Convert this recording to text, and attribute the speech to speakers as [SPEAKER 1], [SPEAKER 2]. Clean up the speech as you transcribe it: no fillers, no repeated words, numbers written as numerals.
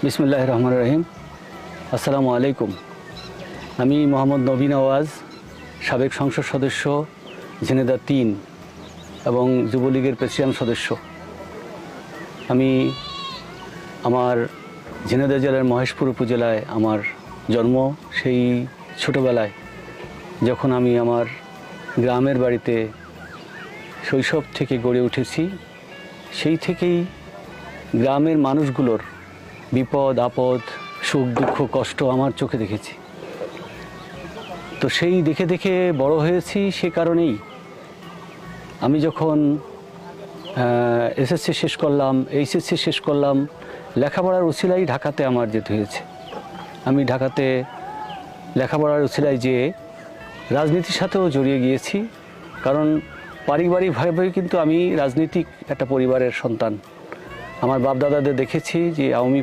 [SPEAKER 1] বিসমিল্লাহির রহমানির রহিম। আসসালামু আলাইকুম। আমি মোহাম্মদ নবী নওয়াজ, সাবেক সংসদ সদস্য ঝিনেদা ৩ এবং যুবলীগের প্রেসিডেন্ট সদস্য। আমি আমার ঝিনেদা জেলার মহেশপুর উপজেলায় আমার জন্ম। সেই ছোটোবেলায় যখন আমি আমার গ্রামের বাড়িতে শৈশব থেকে গড়ে উঠেছি, সেই থেকেই গ্রামের মানুষগুলোর বিপদ আপদ, সুখ দুঃখ কষ্ট আমার চোখে দেখেছি। তো সেই দেখে দেখে বড় হয়েছি। সে কারণেই আমি যখন এসএসসি শেষ করলাম, এইচএসসি শেষ করলাম, লেখাপড়ার উছিলাই ঢাকাতে আমার যেতে হয়েছে। আমি ঢাকাতে লেখাপড়ার উছিলাই যেয়ে রাজনীতির সাথেও জড়িয়ে গিয়েছি, কারণ পারিবারিকভাবে কিন্তু আমি রাজনীতিক একটা পরিবারের সন্তান। আমার বাপদাদাদের দেখেছি যে আওয়ামী